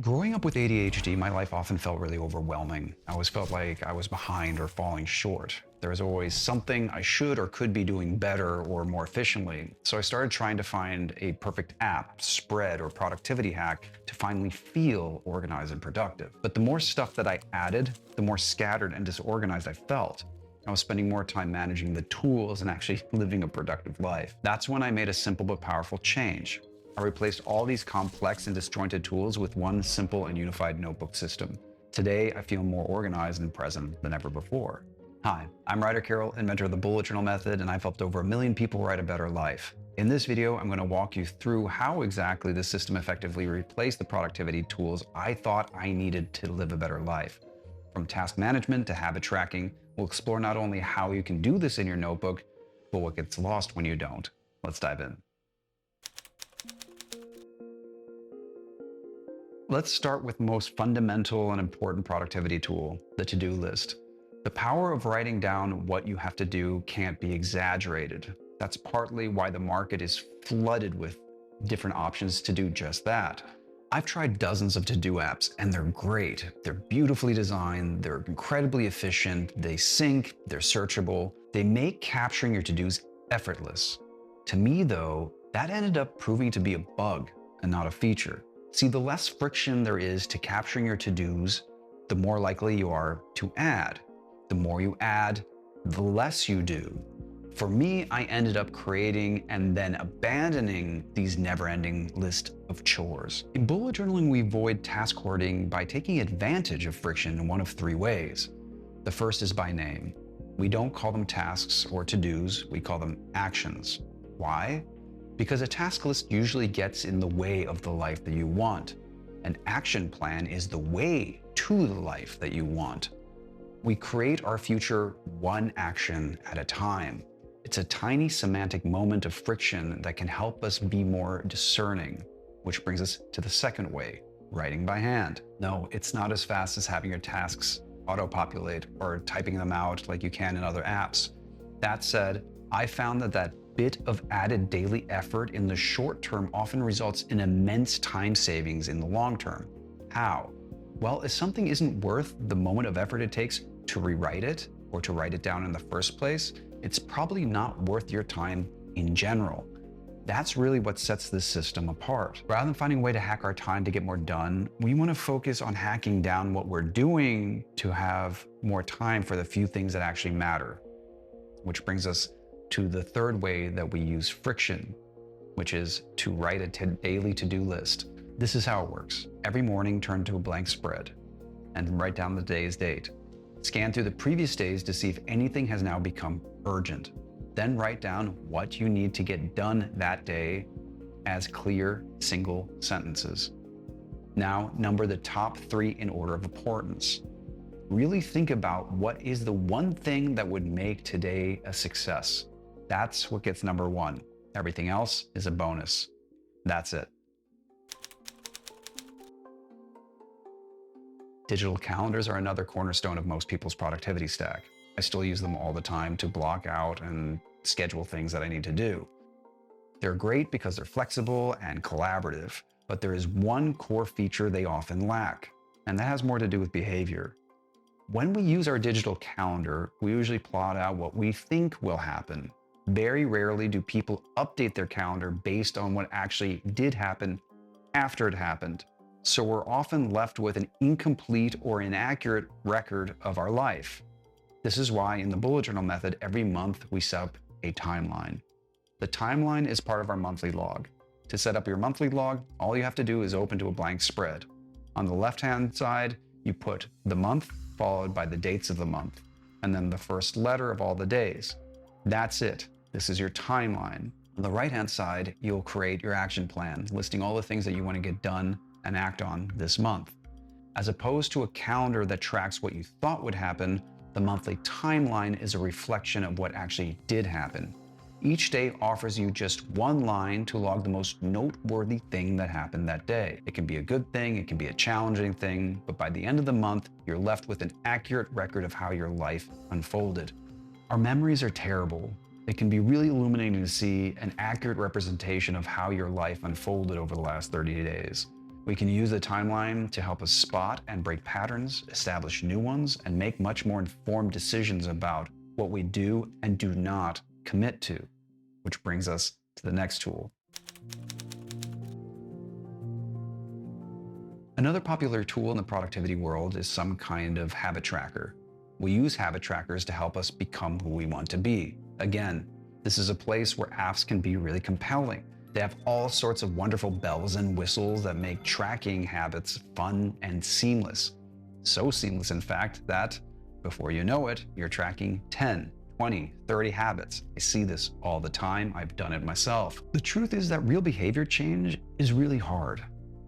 Growing up with ADHD, my life often felt really overwhelming. I always felt like I was behind or falling short. There was always something I should or could be doing better or more efficiently. So I started trying to find a perfect app, spread, or productivity hack to finally feel organized and productive. But the more stuff that I added, the more scattered and disorganized I felt. I was spending more time managing the tools and actually living a productive life. That's when I made a simple but powerful change. I replaced all these complex and disjointed tools with one simple and unified notebook system. Today, I feel more organized and present than ever before. Hi, I'm Ryder Carroll, inventor of the Bullet Journal Method, and I've helped over 1 million people write a better life. In this video, I'm going to walk you through how exactly the system effectively replaced the productivity tools I thought I needed to live a better life. From task management to habit tracking, we'll explore not only how you can do this in your notebook, but what gets lost when you don't. Let's dive in. Let's start with the most fundamental and important productivity tool, the to-do list. The power of writing down what you have to do can't be exaggerated. That's partly why the market is flooded with different options to do just that. I've tried dozens of to-do apps and they're great. They're beautifully designed, they're incredibly efficient, they sync, they're searchable. They make capturing your to-dos effortless. To me though, that ended up proving to be a bug and not a feature. See, the less friction there is to capturing your to-dos, the more likely you are to add. The more you add, the less you do. For me, I ended up creating and then abandoning these never-ending list of chores. In bullet journaling, we avoid task hoarding by taking advantage of friction in one of three ways. The first is by name. We don't call them tasks or to-dos, we call them actions. Why? Because a task list usually gets in the way of the life that you want. An action plan is the way to the life that you want. We create our future one action at a time. It's a tiny semantic moment of friction that can help us be more discerning, which brings us to the second way, writing by hand. No, it's not as fast as having your tasks auto-populate or typing them out like you can in other apps. That said, I found that bit of added daily effort in the short term often results in immense time savings in the long term. How? Well, if something isn't worth the moment of effort it takes to rewrite it or to write it down in the first place, it's probably not worth your time in general. That's really what sets this system apart. Rather than finding a way to hack our time to get more done, we want to focus on hacking down what we're doing to have more time for the few things that actually matter. Which brings us to the third way that we use friction, which is to write a daily to-do list. This is how it works. Every morning, turn to a blank spread and write down the day's date. Scan through the previous days to see if anything has now become urgent. Then write down what you need to get done that day as clear, single sentences. Now, number the top 3 in order of importance. Really think about what is the one thing that would make today a success. That's what gets number 1. Everything else is a bonus. That's it. Digital calendars are another cornerstone of most people's productivity stack. I still use them all the time to block out and schedule things that I need to do. They're great because they're flexible and collaborative, but there is one core feature they often lack, and that has more to do with behavior. When we use our digital calendar, we usually plot out what we think will happen. Very rarely do people update their calendar based on what actually did happen after it happened. So we're often left with an incomplete or inaccurate record of our life. This is why in the bullet journal method, every month we set up a timeline. The timeline is part of our monthly log. To set up your monthly log, all you have to do is open to a blank spread. On the left-hand side, you put the month followed by the dates of the month, and then the first letter of all the days. That's it. This is your timeline. On the right-hand side, you'll create your action plan, listing all the things that you want to get done and act on this month. As opposed to a calendar that tracks what you thought would happen, the monthly timeline is a reflection of what actually did happen. Each day offers you just one line to log the most noteworthy thing that happened that day. It can be a good thing, it can be a challenging thing, but by the end of the month, you're left with an accurate record of how your life unfolded. Our memories are terrible. It can be really illuminating to see an accurate representation of how your life unfolded over the last 30 days. We can use the timeline to help us spot and break patterns, establish new ones, and make much more informed decisions about what we do and do not commit to, which brings us to the next tool. Another popular tool in the productivity world is some kind of habit tracker. We use habit trackers to help us become who we want to be. Again, this is a place where apps can be really compelling. They have all sorts of wonderful bells and whistles that make tracking habits fun and seamless. So seamless, in fact, that before you know it, you're tracking 10, 20, 30 habits. I see this all the time. I've done it myself. The truth is that real behavior change is really hard.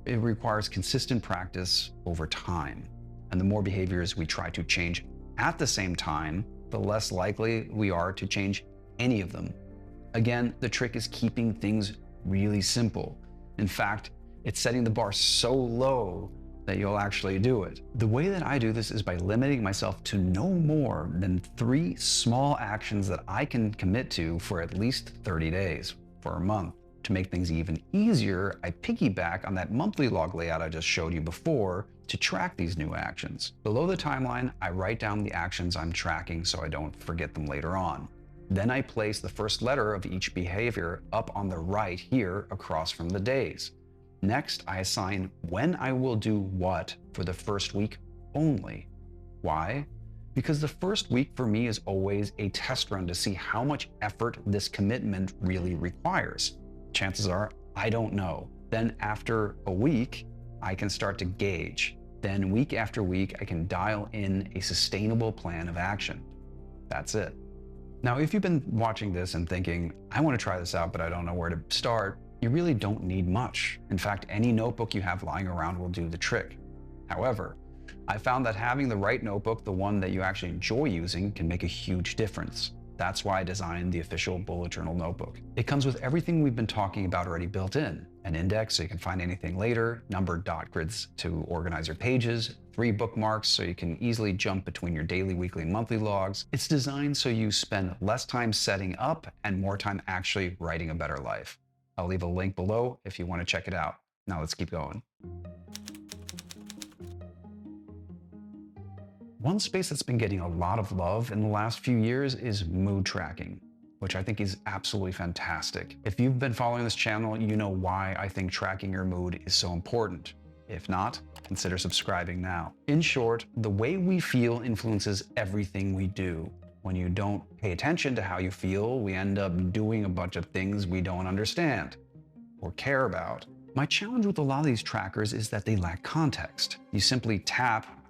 It requires consistent practice over time. And the more behaviors we try to change at the same time, the less likely we are to change any of them. Again, the trick is keeping things really simple. In fact, it's setting the bar so low that you'll actually do it. The way that I do this is by limiting myself to no more than 3 small actions that I can commit to for at least 30 days, for a month. To make things even easier, I piggyback on that monthly log layout I just showed you before to track these new actions. Below the timeline, I write down the actions I'm tracking so I don't forget them later on. Then I place the first letter of each behavior up on the right here across from the days. Next, I assign when I will do what for the first week only. Why? Because the first week for me is always a test run to see how much effort this commitment really requires. Chances are I don't know. Then after a week, I can start to gauge. Then week after week, I can dial in a sustainable plan of action. That's it. Now, if you've been watching this and thinking, I want to try this out, but I don't know where to start, you really don't need much. In fact, any notebook you have lying around will do the trick. However, I found that having the right notebook, the one that you actually enjoy using, can make a huge difference. That's why I designed the official bullet journal notebook. It comes with everything we've been talking about already built in. An index so you can find anything later, numbered dot grids to organize your pages, 3 bookmarks so you can easily jump between your daily, weekly, monthly logs. It's designed so you spend less time setting up and more time actually writing a better life. I'll leave a link below if you want to check it out. Now let's keep going. One space that's been getting a lot of love in the last few years is mood tracking, which I think is absolutely fantastic. If you've been following this channel, you know why I think tracking your mood is so important. If not, consider subscribing now. In short, the way we feel influences everything we do. When you don't pay attention to how you feel, we end up doing a bunch of things we don't understand or care about. My challenge with a lot of these trackers is that they lack context. You simply tap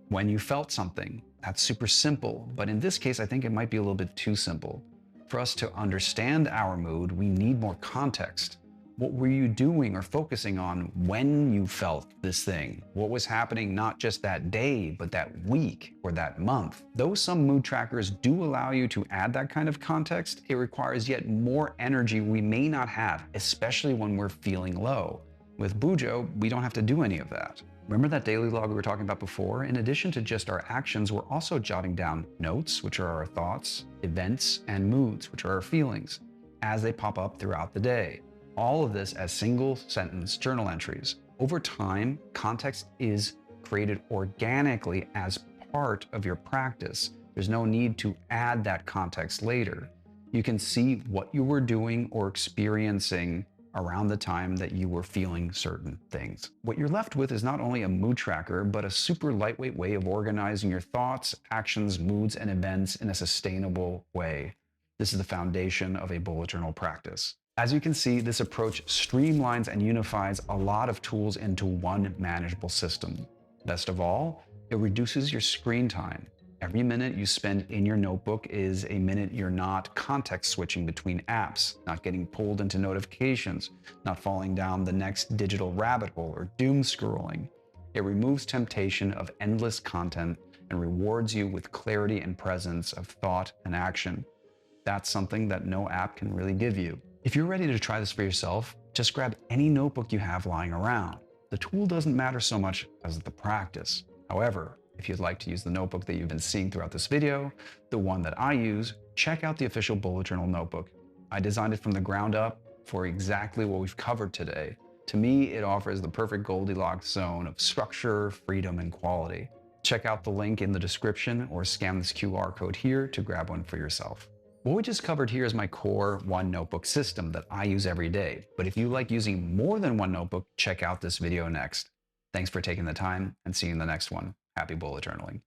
when you felt something. That's super simple, but in this case, I think it might be a little bit too simple. For us to understand our mood, we need more context. What were you doing or focusing on when you felt this thing? What was happening not just that day, but that week or that month? Though some mood trackers do allow you to add that kind of context, it requires yet more energy we may not have, especially when we're feeling low. With Bujo, we don't have to do any of that. Remember that daily log we were talking about before? In addition to just our actions, we're also jotting down notes, which are our thoughts, events, and moods, which are our feelings, as they pop up throughout the day. All of this as single sentence journal entries. Over time, context is created organically as part of your practice. There's no need to add that context later. You can see what you were doing or experiencing around the time that you were feeling certain things. What you're left with is not only a mood tracker, but a super lightweight way of organizing your thoughts, actions, moods, and events in a sustainable way. This is the foundation of a bullet journal practice. As you can see, this approach streamlines and unifies a lot of tools into one manageable system. Best of all, it reduces your screen time. Every minute you spend in your notebook is a minute you're not context switching between apps, not getting pulled into notifications, not falling down the next digital rabbit hole or doom scrolling. It removes temptation of endless content and rewards you with clarity and presence of thought and action. That's something that no app can really give you. If you're ready to try this for yourself, just grab any notebook you have lying around. The tool doesn't matter so much as the practice. However, if you'd like to use the notebook that you've been seeing throughout this video, the one that I use, check out the official bullet journal notebook. I designed it from the ground up for exactly what we've covered today. To me, it offers the perfect Goldilocks zone of structure, freedom, and quality. Check out the link in the description or scan this QR code here to grab one for yourself. What we just covered here is my core one notebook system that I use every day. But if you like using more than one notebook, check out this video next. Thanks for taking the time and see you in the next one. Happy bullet journaling.